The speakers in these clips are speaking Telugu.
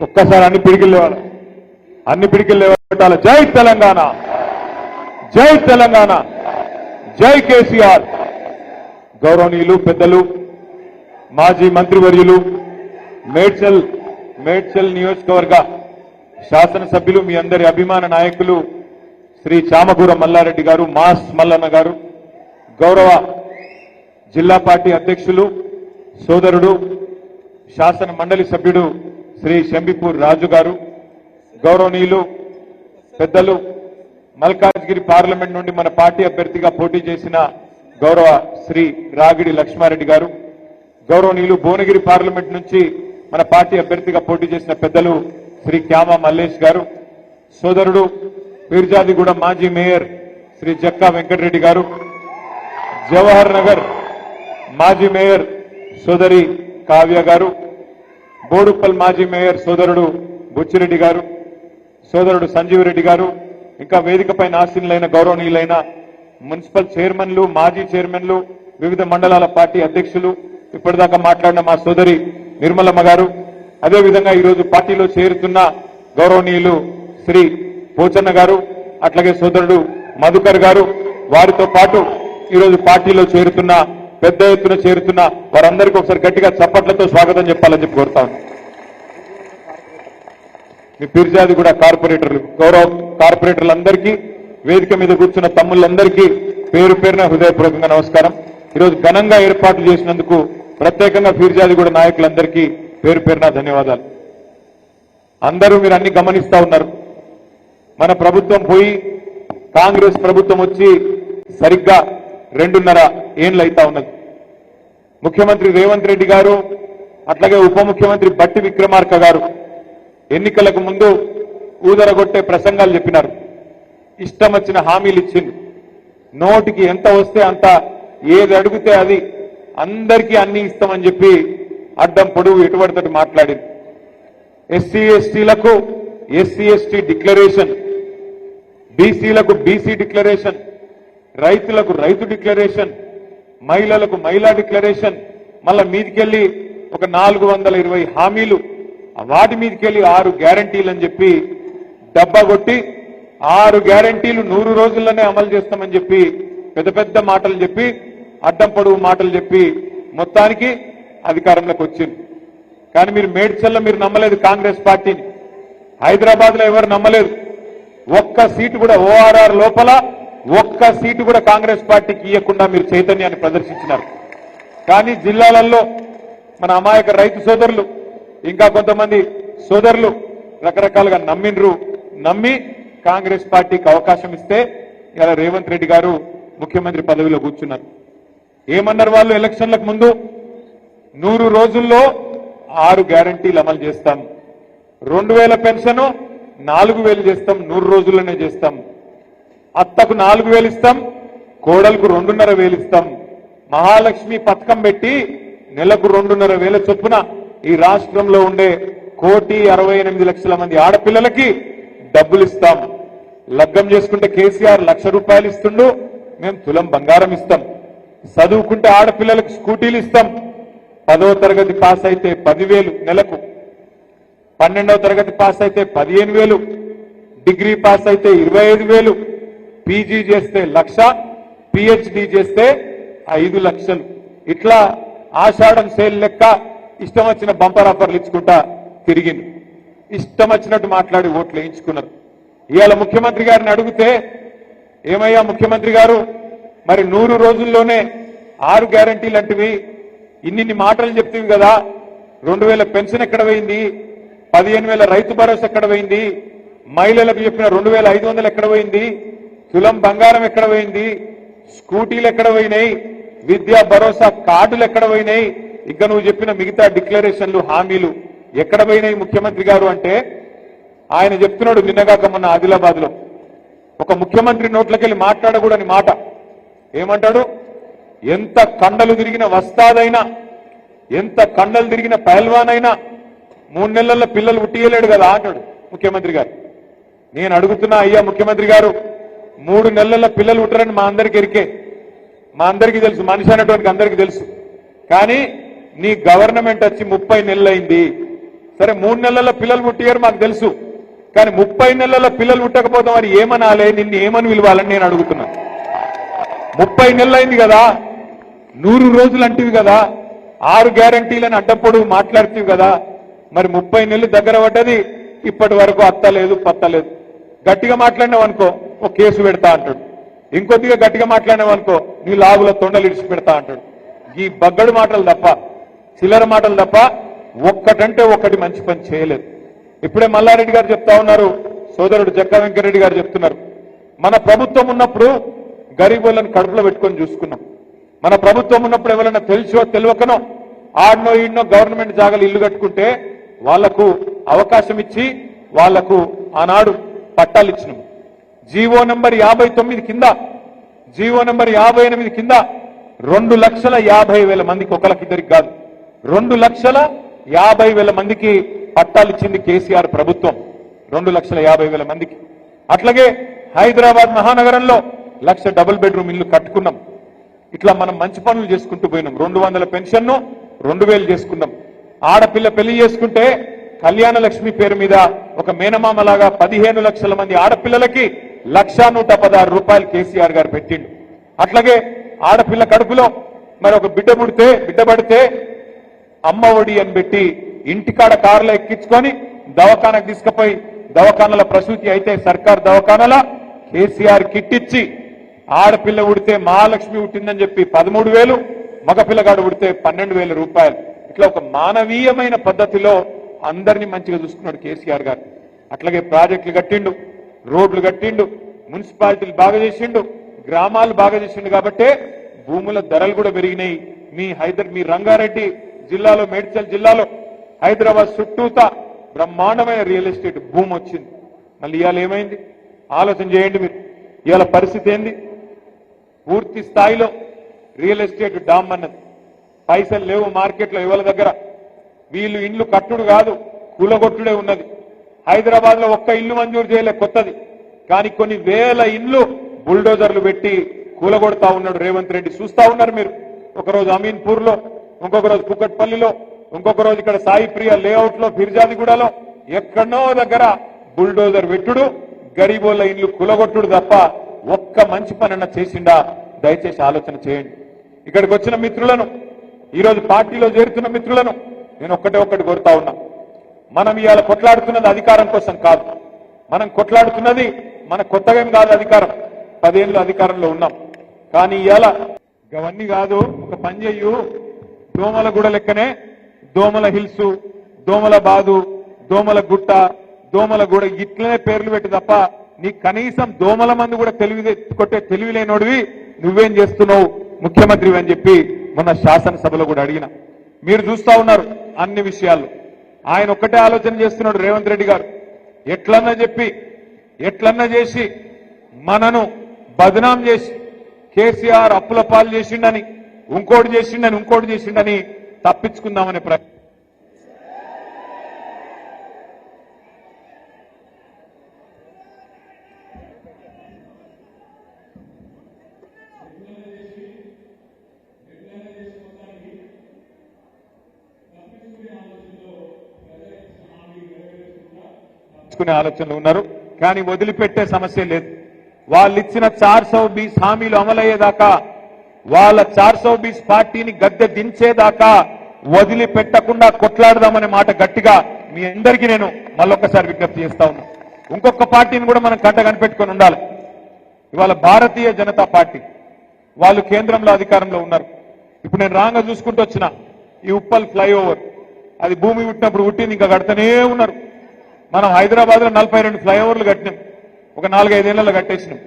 ఒక్కసారి అన్ని పిడికిలు లేవాలి, అన్ని పిడికిలు లేవట్టాలి. జై తెలంగాణ, జై తెలంగాణ, జై కేసీఆర్. గౌరవనీయులు పెద్దలు, మాజీ మంత్రివర్యులు, మేడ్చల్ నియోజకవర్గ శాసనసభ్యులు, మీ అందరి అభిమాన నాయకులు శ్రీ చామకూర మల్లారెడ్డి గారు, మాస్ మల్లన్న గారు, గౌరవ జిల్లా పార్టీ అధ్యక్షులు సోదరుడు శాసన మండలి సభ్యుడు శ్రీ శంబిపూర్ రాజు గారు, గౌరవనీయులు పెద్దలు మల్కాజ్గిరి పార్లమెంట్ నుండి మన పార్టీ అభ్యర్థిగా పోటీ చేసిన గౌరవ శ్రీ రాగిడి లక్ష్మారెడ్డి గారు, గౌరవనీయులు భువనగిరి పార్లమెంట్ నుంచి మన పార్టీ అభ్యర్థిగా పోటీ చేసిన పెద్దలు శ్రీ క్యామా మల్లేష్ గారు, సోదరుడు పీర్జాదిగూడ మాజీ మేయర్ శ్రీ జక్కా వెంకటరెడ్డి గారు, జవహర్ నగర్ మాజీ మేయర్ సోదరి కావ్య గారు, బోడుప్పల్ మాజీ మేయర్ సోదరుడు బుచ్చిరెడ్డి గారు, సోదరుడు సంజీవ్ రెడ్డి గారు, ఇంకా వేదికపై ఆసీనులైన గౌరవనీయులైన మున్సిపల్ చైర్మన్లు, మాజీ చైర్మన్లు, వివిధ మండలాల పార్టీ అధ్యక్షులు, ఇప్పటిదాకా మాట్లాడిన మా సోదరి నిర్మలమ్మ గారు, అదేవిధంగా ఈరోజు పార్టీలో చేరుతున్న గౌరవనీయులు శ్రీ పోచన్న గారు, అట్లాగే సోదరుడు మధుకర్ గారు, వారితో పాటు ఈరోజు పార్టీలో చేరుతున్న పెద్ద ఎత్తున చేరుతున్న వారందరికీ ఒకసారి గట్టిగా చప్పట్లతో స్వాగతం చెప్పాలని చెప్పి కోరుతాను. మీ పీర్జాది కూడా కార్పొరేటర్లు, గౌరవ కార్పొరేటర్లందరికీ, వేదిక మీద కూర్చున్న తమ్ముళ్ళందరికీ పేరు పేరున హృదయపూర్వకంగా నమస్కారం. ఈరోజు ఘనంగా ఏర్పాటు చేసినందుకు ప్రత్యేకంగా పీర్జాది కూడా నాయకులందరికీ పేరు పేరున ధన్యవాదాలు. అందరూ మీరు అన్ని గమనిస్తా ఉన్నారు. మన ప్రభుత్వం పోయి కాంగ్రెస్ ప్రభుత్వం వచ్చి సరిగ్గా 2.5 ఏళ్ళు అయితా ఉన్నది. ముఖ్యమంత్రి రేవంత్ రెడ్డి గారు, అట్లాగే ఉప ముఖ్యమంత్రి బట్టి విక్రమార్క గారు ఎన్నికలకు ముందు ఊదరగొట్టే ప్రసంగాలు చెప్పినారు. ఇష్టం వచ్చిన హామీలు ఇచ్చింది. నోటికి ఎంత వస్తే అంత, ఏది అడిగితే అది, అందరికీ అన్ని ఇస్తామని చెప్పి అడ్డం పొడుగు ఎటువడితోటి మాట్లాడింది. ఎస్సీ ఎస్టీలకు ఎస్సీ ఎస్టీ డిక్లరేషన్, బీసీలకు బీసీ డిక్లరేషన్, రైతులకు రైతు డిక్లరేషన్, మహిళలకు మహిళా డిక్లరేషన్, మళ్ళా మీదికెళ్లి ఒక 420 హామీలు, వాటి మీదకెళ్లి 6 గ్యారంటీలు అని చెప్పి డబ్బా కొట్టి 6 గ్యారంటీలు 100 రోజుల్లోనే అమలు చేస్తామని చెప్పి పెద్ద పెద్ద మాటలు చెప్పి, అడ్డం పొడుగు మాటలు చెప్పి మొత్తానికి అధికారంలోకి వచ్చింది. కానీ మీరు మేడ్చల్లో మీరు నమ్మలేదు కాంగ్రెస్ పార్టీని, హైదరాబాద్ లో ఎవరు నమ్మలేదు. ఒక్క సీటు కూడా ఓఆర్ఆర్ లోపల ఒక్క సీటు కూడా కాంగ్రెస్ పార్టీకి ఇవ్వకుండా మీరు చైతన్యాన్ని ప్రదర్శించినారు. కానీ జిల్లాలలో మన అమాయక రైతు సోదరులు, ఇంకా కొంతమంది సోదరులు రకరకాలుగా నమ్మి కాంగ్రెస్ పార్టీకి అవకాశం ఇస్తే ఇలా రేవంత్ రెడ్డి గారు ముఖ్యమంత్రి పదవిలో కూర్చున్నారు. ఏమన్నారు వాళ్ళు ఎలక్షన్లకు ముందు? 100 రోజుల్లో 6 గ్యారంటీలు అమలు చేస్తాం, 2000 పెన్షన్ 4000 చేస్తాం, 100 రోజుల్లోనే చేస్తాం, అత్తకు 4000 ఇస్తాం, కోడలకు 2,500 ఇస్తాం, మహాలక్ష్మి పథకం పెట్టి నెలకు 2,500 చొప్పున ఈ రాష్ట్రంలో ఉండే 1,68,00,000 మంది ఆడపిల్లలకి డబ్బులు ఇస్తాం. లగ్గం చేసుకుంటే కేసీఆర్ ₹1,00,000 ఇస్తుండు, మేము తులం బంగారం ఇస్తాం. చదువుకుంటే ఆడపిల్లలకు స్కూటీలు ఇస్తాం. 10వ తరగతి పాస్ అయితే 10,000 నెలకు, 12వ తరగతి పాస్ అయితే 15,000, డిగ్రీ పాస్ అయితే 25,000, పీజీ చేస్తే 1,00,000, పిహెచ్డి చేస్తే 5 లక్షలు. ఇట్లా ఆషాఢం సేల్ లెక్క ఇష్టం వచ్చిన బంపర్ ఆఫర్లు ఇచ్చుకుంటా తిరిగింది. ఇష్టం వచ్చినట్టు మాట్లాడి ఓట్లు వేయించుకున్నారు. ఇవాళ ముఖ్యమంత్రి గారిని అడిగితే, ఏమయ్యా ముఖ్యమంత్రి గారు, మరి 100 రోజుల్లోనే 6 గ్యారంటీలు అంటివి, ఇన్ని మాటలు చెప్తీవి కదా, 2,000 పెన్షన్ ఎక్కడ పోయింది, 15,000 రైతు భరోసా ఎక్కడ పోయింది, మహిళలకు చెప్పిన 2,500 ఎక్కడ పోయింది, తులం బంగారం ఎక్కడ పోయింది, స్కూటీలు ఎక్కడ పోయినాయి, విద్యా భరోసా కార్డులు ఎక్కడ పోయినాయి, ఇక నువ్వు చెప్పిన మిగతా డిక్లరేషన్లు హామీలు ఎక్కడ పోయినాయి ముఖ్యమంత్రి గారు అంటే, ఆయన చెప్తున్నాడు నిన్నగాక మొన్న ఆదిలాబాద్ లో ఒక ముఖ్యమంత్రి నోట్లకెళ్ళి మాట్లాడకూడని మాట. ఏమంటాడు? ఎంత కండలు తిరిగిన వస్తాదైనా, ఎంత కండలు తిరిగిన పహల్వానైనా 3 నెలల పిల్లలు ఉట్టియలేడు కదా అంటాడు ముఖ్యమంత్రి గారు. నేను అడుగుతున్నా, అయ్యా ముఖ్యమంత్రి గారు, 3 నెలల పిల్లలు ఉట్టరని మా అందరికీ ఎరికే, మా అందరికీ తెలుసు, మనిషి అనేటువంటి అందరికీ తెలుసు. కానీ నీ గవర్నమెంట్ వచ్చి 30 నెలలైంది, సరే 3 నెలల్లో పిల్లలు పుట్టారు మాకు తెలుసు, కానీ 30 నెలల్లో పిల్లలు పుట్టకపోతే మరి ఏమనాలే, నిన్ను ఏమని పిలవాలని నేను అడుగుతున్నా. 30 నెలలు అయింది కదా, 100 రోజులు అంటివి కదా, 6 గ్యారంటీలను అడ్డప్పుడు మాట్లాడుతీవి కదా, మరి 30 నెలలు దగ్గర పడ్డది, ఇప్పటి వరకు అత్తలేదు పత్తలేదు. గట్టిగా మాట్లాడినావు అనుకో ఒక కేసు పెడతా అంటాడు, ఇంకొద్దిగా గట్టిగా మాట్లాడినావు అనుకో నీ లాగుల తొండలు ఇడిచి పెడతా అంటాడు. ఈ బగ్గడు మాటలు తప్ప, చిల్లర మాటలు తప్ప ఒక్కటంటే ఒక్కటి మంచి పని చేయలేదు. ఇప్పుడే మల్లారెడ్డి గారు చెప్తా ఉన్నారు, సోదరుడు జక్క వెంకరెడ్డి గారు చెప్తున్నారు, మన ప్రభుత్వం ఉన్నప్పుడు గరీబులను కడుపులో పెట్టుకొని చూసుకున్నాం. మన ప్రభుత్వం ఉన్నప్పుడు ఎవరైనా తెలిసో తెలియకనో ఆడనో ఈడనో గవర్నమెంట్ జాగాలు ఇల్లు కట్టుకుంటే వాళ్లకు అవకాశం ఇచ్చి వాళ్లకు ఆనాడు పట్టాలు ఇచ్చినాం. జీవో నంబర్ 59 కింద, జీవో నంబర్ 58 కింద 2,50,000 మందికి, ఒకరికిద్దరికి కాదు 2,50,000 మందికి పట్టాలు ఇచ్చింది కేసీఆర్ ప్రభుత్వం. 2,50,000 మందికి. అట్లాగే హైదరాబాద్ మహానగరంలో 1,00,000 డబుల్ బెడ్రూమ్ ఇల్లు కట్టుకున్నాం. ఇట్లా మనం మంచి పనులు చేసుకుంటూ పోయినాం. 200 పెన్షన్ను 2,000 చేసుకున్నాం. ఆడపిల్ల పెళ్లి చేసుకుంటే కళ్యాణ లక్ష్మి పేరు మీద ఒక మేనమామలాగా 15 లక్షల మంది ఆడపిల్లలకి 1,116 రూపాయలు కేసీఆర్ గారు పెట్టిండు. అట్లాగే ఆడపిల్ల కడుపులో మరి ఒక బిడ్డ పడితే అమ్మ ఒడి అని పెట్టి ఇంటికాడ కారులో ఎక్కించుకొని దవాఖానకు తీసుకుపోయి దవాఖానల ప్రసూతి అయితే సర్కార్ దవాఖానల కేసీఆర్ కిట్ ఇచ్చి ఆడపిల్ల ఉడితే మహాలక్ష్మి ఉట్టిందని చెప్పి 13,000, మగపిల్లగాడు ఉడితే 12,000 రూపాయలు. ఇట్లా ఒక మానవీయమైన పద్ధతిలో అందరినీ మంచిగా చూసుకున్నాడు కేసీఆర్ గారు. అట్లాగే ప్రాజెక్టులు కట్టిండు, రోడ్లు కట్టిండు, మున్సిపాలిటీలు బాగా చేసిండు, గ్రామాలు బాగా చేసిండు. కాబట్టే భూముల ధరలు కూడా పెరిగినాయి. మీ రంగారెడ్డి జిల్లాలో, మేడ్చల్ జిల్లాలో, హైదరాబాద్ చుట్టూతా బ్రహ్మాండమైన రియల్ ఎస్టేట్ భూమి వచ్చింది. మళ్ళీ ఇవాళ ఏమైంది ఆలోచన చేయండి మీరు. ఇవాళ పరిస్థితి ఏంది? పూర్తి స్థాయిలో రియల్ ఎస్టేట్ డామ్ అన్నది. పైసలు లేవు మార్కెట్లో ఇవాళ దగ్గర. వీళ్ళు ఇండ్లు కట్టుడు కాదు, కూలగొట్టుడే ఉన్నది. హైదరాబాద్ లో ఒక్క ఇల్లు మంజూరు చేయలే కొత్తది, కానీ కొన్ని వేల ఇండ్లు బుల్డోజర్లు పెట్టి కూలగొడతా ఉన్నాడు రేవంత్ రెడ్డి. చూస్తా ఉన్నారు మీరు. ఒకరోజు అమీన్పూర్ లో, ఇంకొక రోజు కుకట్పల్లిలో, ఇంకొక రోజు ఇక్కడ సాయి ప్రియ లేఅవుట్ లో, ఫిర్జాదిగూడలో, ఎక్కడో దగ్గర బుల్డోజర్ పెట్టుడు, గరీబోళ్ళ ఇండ్లు కూలగొట్టుడు తప్ప ఒక్క మంచి పనన్నా చేసిండా? దయచేసి ఆలోచన చేయండి. ఇక్కడికి వచ్చిన మిత్రులను, ఈరోజు పార్టీలో చేరుతున్న మిత్రులను నేను ఒక్కటి కోరుతా ఉన్నా. మనం ఇవాళ కొట్లాడుతున్నది అధికారం కోసం కాదు. మనం కొట్లాడుతున్నది మన కొత్తగా ఏం కాదు అధికారం. 10 ఏళ్ళు అధికారంలో ఉన్నాం. కానీ ఇవాళ అవన్నీ కాదు, ఒక పని చెయ్యు, దోమల గుడ లెక్కనే దోమల హిల్స్, దోమల బాదు, దోమల గుట్ట, దోమల గుడ ఇట్లనే పేర్లు పెట్టి తప్ప నీ కనీసం దోమల మంది కూడా కొట్టే తెలివి లేనోడివి నువ్వేం చేస్తున్నావు ముఖ్యమంత్రి అని చెప్పి మొన్న శాసనసభలో కూడా అడిగిన. మీరు చూస్తా ఉన్నారు అన్ని విషయాల్లో. ఆయన ఒక్కటే ఆలోచన చేస్తున్నాడు రేవంత్ రెడ్డి గారు, ఎట్లన్నా చేసి మనను బదనాం చేసి కేసీఆర్ అప్పుల పాలు చేసిండని, ఇంకోటి చేసిండని తప్పించుకుందామనే ప్రయత్నం. ఆలోచనలు ఉన్నారు, కానీ వదిలిపెట్టే సమస్య లేదు. వాళ్ళు ఇచ్చిన 420 హామీలు అమలయ్యేదాకా, వాళ్ళ 420 పార్టీని గద్దె దించేదాకా వదిలిపెట్టకుండా కొట్లాడదామనే మాట గట్టిగా మీ అందరికీ నేను మళ్ళొక్కసారి విజ్ఞప్తి చేస్తా ఉన్నా. ఇంకొక పార్టీని కూడా మనం కంట కనిపెట్టుకొని ఉండాలి. ఇవాళ భారతీయ జనతా పార్టీ వాళ్ళు కేంద్రంలో అధికారంలో ఉన్నారు. ఇప్పుడు నేను రాంగా చూసుకుంటూ వచ్చిన ఈ ఉప్పల్ ఫ్లైఓవర్, అది భూమి పుట్టినప్పుడు పుట్టింది, ఇంకా కడతనే ఉన్నారు. మనం హైదరాబాద్ లో 42 ఫ్లైఓవర్లు కట్టినాం, ఒక 4-5 ఏళ్లలో కట్టేసినాం.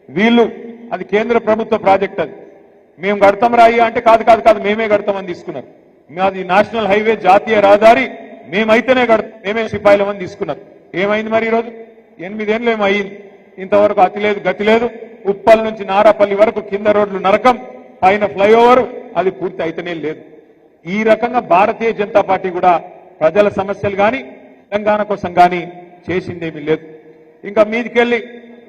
వీళ్ళు అది కేంద్ర ప్రభుత్వ ప్రాజెక్ట్, అది మేము కడతాం రాయ్యా అంటే కాదు మేమే కడతామని తీసుకున్నారు. అది నేషనల్ హైవే, జాతీయ రహదారి, మేమైతేనే కడతాం, మేమే సిపాయిలమని తీసుకున్నారు. ఏమైంది మరి ఈరోజు? 8 ఏళ్ళు ఏమైంది, ఇంతవరకు అతి లేదు గతి లేదు. ఉప్పల్ నుంచి నారాపల్లి వరకు కింద రోడ్లు నరకం, పైన ఫ్లైఓవర్, అది పూర్తి అయితేనే లేదు. ఈ రకంగా భారతీయ జనతా పార్టీ కూడా ప్రజల సమస్యలు కానీ తెలంగాణ కోసం కానీ చేసిందేమీ లేదు. ఇంకా మీదికెళ్ళి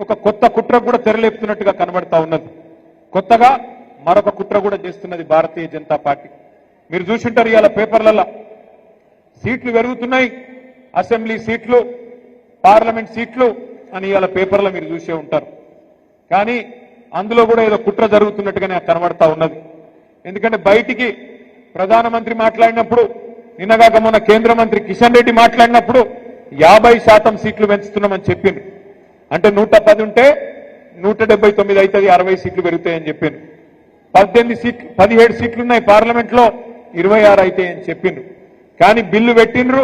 ఒక కొత్త కుట్ర కూడా తెరలేపుతున్నట్టుగా కనబడతా ఉన్నది. కొత్తగా మరొక కుట్ర కూడా చేస్తున్నది భారతీయ జనతా పార్టీ. మీరు చూసింటారు ఇవాళ పేపర్లలో సీట్లు పెరుగుతున్నాయి, అసెంబ్లీ సీట్లు, పార్లమెంట్ సీట్లు అని ఇవాళ పేపర్లో మీరు చూసే ఉంటారు. కానీ అందులో కూడా ఏదో కుట్ర జరుగుతున్నట్టుగానే కనబడతా ఉన్నది. ఎందుకంటే బయటికి ప్రధానమంత్రి మాట్లాడినప్పుడు, నిన్నగాక మొన్న కేంద్ర మంత్రి కిషన్ రెడ్డి మాట్లాడినప్పుడు 50% సీట్లు పెంచుతున్నామని చెప్పిండ్రు. అంటే 110 ఉంటే 179 అవుతుంది, 60 సీట్లు పెరుగుతాయని చెప్పిండ్రు. 17 సీట్లున్నాయి పార్లమెంట్ లో, 26 అవుతాయని చెప్పిండ్రు. కానీ బిల్లు పెట్టిండ్రు,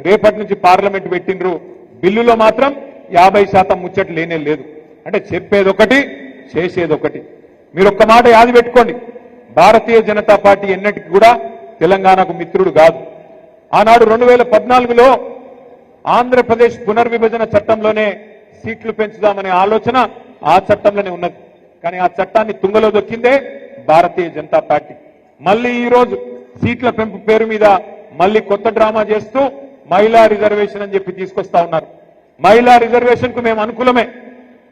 రేపటి నుంచి పార్లమెంట్ పెట్టిండ్రు. బిల్లులో మాత్రం 50% ముచ్చట లేనే లేదు. అంటే చెప్పేది ఒకటి, చేసేది ఒకటి. మీరు ఒక్క మాట యాది పెట్టుకోండి, భారతీయ జనతా పార్టీ ఎన్నటికి కూడా తెలంగాణకు మిత్రుడు కాదు. ఆనాడు 2014లో ఆంధ్రప్రదేశ్ పునర్విభజన చట్టంలోనే సీట్లు పెంచుదామనే ఆలోచన ఆ చట్టంలోనే ఉన్నది. కానీ ఆ చట్టాన్ని తుంగలో దొక్కిందే భారతీయ జనతా పార్టీ. మళ్ళీ ఈ రోజు సీట్ల పెంపు పేరు మీద మళ్ళీ కొత్త డ్రామా చేస్తూ మహిళా రిజర్వేషన్ అని చెప్పి తీసుకొస్తా ఉన్నారు. మహిళా రిజర్వేషన్ కు మేము అనుకూలమే.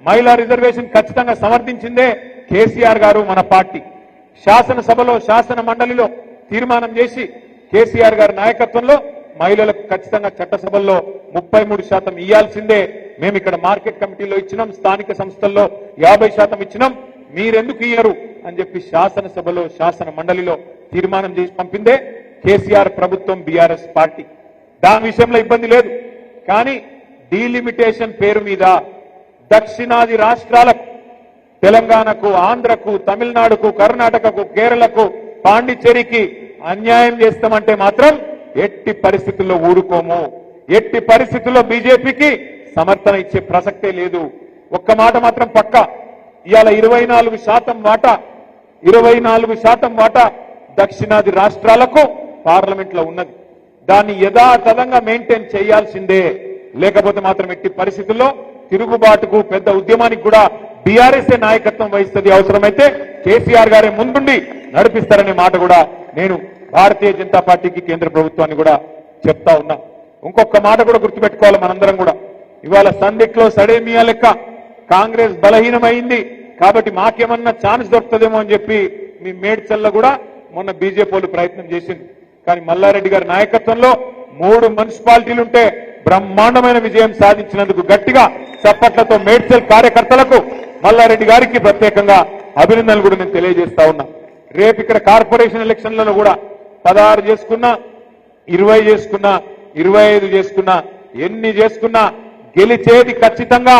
మహిళా రిజర్వేషన్ ఖచ్చితంగా సమర్థించిందే కేసీఆర్ గారు, మన పార్టీ. శాసనసభలో, శాసన మండలిలో తీర్మానం చేసి కేసీఆర్ గారి నాయకత్వంలో మహిళలకు ఖచ్చితంగా చట్టసభల్లో 33% ఇయ్యాల్సిందే. మేము ఇక్కడ మార్కెట్ కమిటీలో ఇచ్చినాం, స్థానిక సంస్థల్లో 50% ఇచ్చినాం, మీరెందుకు ఇయ్యరు అని చెప్పి శాసనసభలో, శాసన మండలిలో తీర్మానం చేసి పంపిందే కేసీఆర్ ప్రభుత్వం, బీఆర్ఎస్ పార్టీ. దాని విషయంలో ఇబ్బంది లేదు. కానీ డీలిమిటేషన్ పేరు మీద దక్షిణాది రాష్ట్రాలకు, తెలంగాణకు, ఆంధ్రకు, తమిళనాడుకు, కర్ణాటకకు, కేరళకు, పాండిచ్చేరికి అన్యాయం చేస్తామంటే మాత్రం ఎట్టి పరిస్థితుల్లో ఊరుకోము. ఎట్టి పరిస్థితుల్లో బీజేపీకి సమర్థన ఇచ్చే ప్రసక్తే లేదు. ఒక్క మాట మాత్రం పక్కా, ఇవాళ 24% వాటా దక్షిణాది రాష్ట్రాలకు పార్లమెంట్ లో ఉన్నది. దాన్ని యథాతథంగా మెయింటైన్ చేయాల్సిందే. లేకపోతే మాత్రం ఎట్టి పరిస్థితుల్లో తిరుగుబాటుకు, పెద్ద ఉద్యమానికి కూడా బీఆర్ఎస్ నాయకత్వం వహిస్తుంది. అవసరమైతే కేసీఆర్ గారే ముందుండి నడిపిస్తారనే మాట కూడా నేను భారతీయ జనతా పార్టీకి, కేంద్ర ప్రభుత్వాన్ని కూడా చెప్తా ఉన్నా. ఇంకొక మాట కూడా గుర్తుపెట్టుకోవాలి మనందరం కూడా. ఇవాళ సందిట్లో సడేమియా లెక్క కాంగ్రెస్ బలహీనమైంది కాబట్టి మాకేమన్నా ఛాన్స్ దొరుకుతుందేమో అని చెప్పి మీ మేడ్చల్లో కూడా మొన్న బీజేపీ ప్రయత్నం చేసింది. కానీ మల్లారెడ్డి గారి నాయకత్వంలో 3 మున్సిపాలిటీలుంటే బ్రహ్మాండమైన విజయం సాధించినందుకు గట్టిగా చప్పట్లతో మేడ్చల్ కార్యకర్తలకు, మల్లారెడ్డి గారికి ప్రత్యేకంగా అభినందనలు కూడా నేను తెలియజేస్తా ఉన్నా. రేపు ఇక్కడ కార్పొరేషన్ ఎలక్షన్లలో కూడా 16 చేసుకున్నా, 20 చేసుకున్నా, 25 చేసుకున్నా, ఎన్ని చేసుకున్నా గెలిచేది ఖచ్చితంగా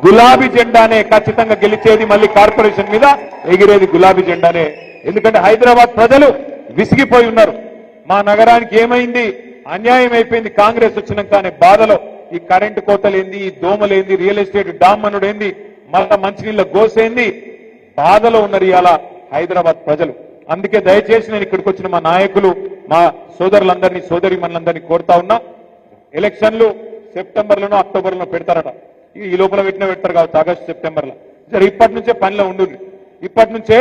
గులాబీ జెండానే. ఖచ్చితంగా గెలిచేది మళ్ళీ కార్పొరేషన్ మీద ఎగిరేది గులాబీ జెండానే. ఎందుకంటే హైదరాబాద్ ప్రజలు విసిగిపోయి ఉన్నారు. మా నగరానికి ఏమైంది, అన్యాయం అయిపోయింది కాంగ్రెస్ వచ్చినాక అనే బాధలో, ఈ కరెంటు కోతలేంది, ఈ దోమలేంది, రియల్ ఎస్టేట్ డామ్మనుడేంది, మళ్ళా మంచినీళ్ళ గోసేంది, బాధలో ఉన్నారు ఇవాళ హైదరాబాద్ ప్రజలు. అందుకే దయచేసి నేను ఇక్కడికి వచ్చిన మా నాయకులు, మా సోదరులందరినీ, సోదరిమణులందరినీ కోరుతా ఉన్నా, ఎలక్షన్లు సెప్టెంబర్లోనో అక్టోబర్లో పెడతారట. ఈ లోపల పెడతారు కావచ్చు, ఆగస్టు సెప్టెంబర్లో. సరే, ఇప్పటి నుంచే పనిలో ఉండు, ఇప్పటి నుంచే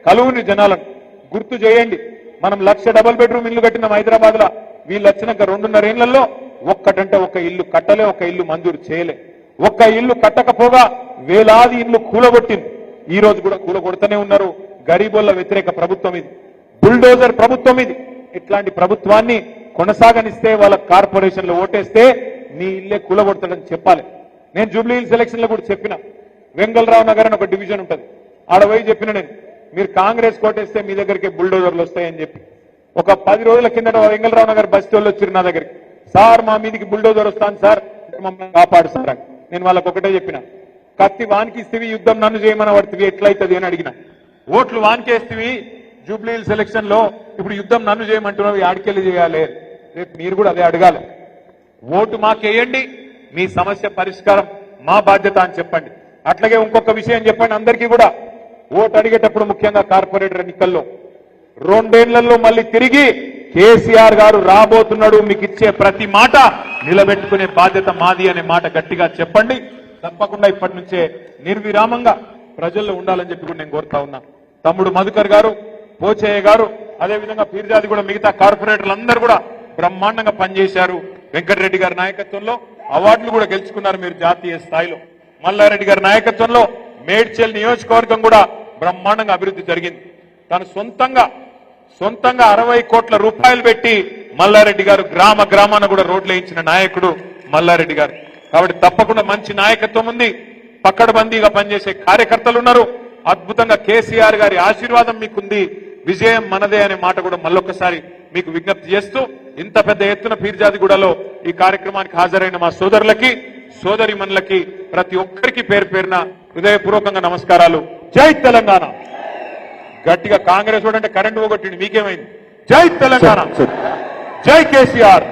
కలువుని జనాలను గుర్తు చేయండి. మనం 1,00,000 డబుల్ బెడ్రూమ్ ఇల్లు కట్టినాం హైదరాబాద్ లో. వీళ్ళు వచ్చినాక 2.5 ఏళ్లలో ఒక్కటంటే ఒక ఇల్లు కట్టలే, ఒక ఇల్లు మంజూరు చేయలే. ఒక్క ఇల్లు కట్టకపోగా వేలాది ఇల్లు కూలగొట్టింది. ఈ రోజు కూడా కూలగొడుతూనే ఉన్నారు. గరీబోళ్ల వ్యతిరేక ప్రభుత్వం ఇది, బుల్డోజర్ ప్రభుత్వం ఇది. ఇట్లాంటి ప్రభుత్వాన్ని కొనసాగనిస్తే, వాళ్ళ కార్పొరేషన్లో ఓటేస్తే నీ ఇల్లే కూలగొడతాడని చెప్పాలి. నేను జూబ్లీ హిల్స్ ఎలక్షన్ లో కూడా చెప్పిన, వెంగళరావు నగర్ అని ఒక డివిజన్ ఉంటుంది, ఆడ పోయి చెప్పిన నేను, మీరు కాంగ్రెస్ కోటేస్తే మీ దగ్గరికి బుల్డోజర్లు వస్తాయని చెప్పి. ఒక 10 రోజుల కిందట వెంగళరావు నగర్ బస్ వాళ్ళు వచ్చారు నా దగ్గరికి, సార్ మా మీదికి బుల్డోజర్ వస్తాను సార్, మమ్మల్ని కాపాడు సార్ అని. నేను వాళ్ళకి ఒకటే చెప్పిన, కత్తి వానికి ఇస్తేవి, యుద్ధం నన్ను చేయమని పడుతుంది, ఎట్లయితుంది అని అడిగిన. ఓట్లు వానికేస్తేవి జూబ్లీ హిల్స్ ఎలక్షన్ లో, ఇప్పుడు యుద్ధం నన్ను చేయమంటున్నావు, ఆడికెళ్ళి చేయాలి. రేపు మీరు కూడా అదే అడగాలి. ఓటు మాకేయండి, మీ సమస్య పరిష్కారం మా బాధ్యత అని చెప్పండి. అట్లాగే ఇంకొక విషయం చెప్పండి అందరికీ కూడా, ఓటు అడిగేటప్పుడు ముఖ్యంగా కార్పొరేటర్ ఎన్నికల్లో 2 ఏళ్లలో మళ్ళీ తిరిగి కేసీఆర్ గారు రాబోతున్నాడు, మీకు ఇచ్చే ప్రతి మాట నిలబెట్టుకునే బాధ్యత మాది అనే మాట గట్టిగా చెప్పండి. తప్పకుండా ఇప్పటి నుంచే నిర్విరామంగా ప్రజల్లో ఉండాలని చెప్పి కూడా నేను కోరుతా ఉన్నా. తమ్ముడు మధుకర్ గారు, పోచయ్య గారు, అదేవిధంగా పీర్జాది కూడా మిగతా కార్పొరేటర్లు అందరూ కూడా బ్రహ్మాండంగా పనిచేశారు. వెంకటరెడ్డి గారి నాయకత్వంలో అవార్డులు కూడా గెలుచుకున్నారు మీరు జాతీయ స్థాయిలో. మల్లారెడ్డి గారి నాయకత్వంలో మేడ్చల్ నియోజకవర్గం కూడా బ్రహ్మాండంగా అభివృద్ధి జరిగింది. తను సొంతంగా సొంతంగా 60 కోట్ల రూపాయలు పెట్టి మల్లారెడ్డి గారు గ్రామ గ్రామాన కూడా రోడ్లు వేయించిన నాయకుడు మల్లారెడ్డి గారు. కాబట్టి తప్పకుండా మంచి నాయకత్వం ఉంది, పక్కడబందీగా పనిచేసే కార్యకర్తలు ఉన్నారు. అద్భుతంగా కేసీఆర్ గారి ఆశీర్వాదం మీకుంది, విజయం మనదే అనే మాట కూడా మళ్ళొక్కసారి మీకు విజ్ఞప్తి చేస్తూ, ఇంత పెద్ద ఎత్తున పీర్జాదిగూడలో ఈ కార్యక్రమానికి హాజరైన మా సోదరులకి సోదరిమణులకి ప్రతి ఒక్కరికి పేరు పేరున హృదయపూర్వకంగా నమస్కారాలు. జై తెలంగాణ. గట్టిగా కాంగ్రెస్ వాడంటే కరెంటు పోగొట్టింది, మీకేమైంది? జై తెలంగాణ, జై కేసీఆర్.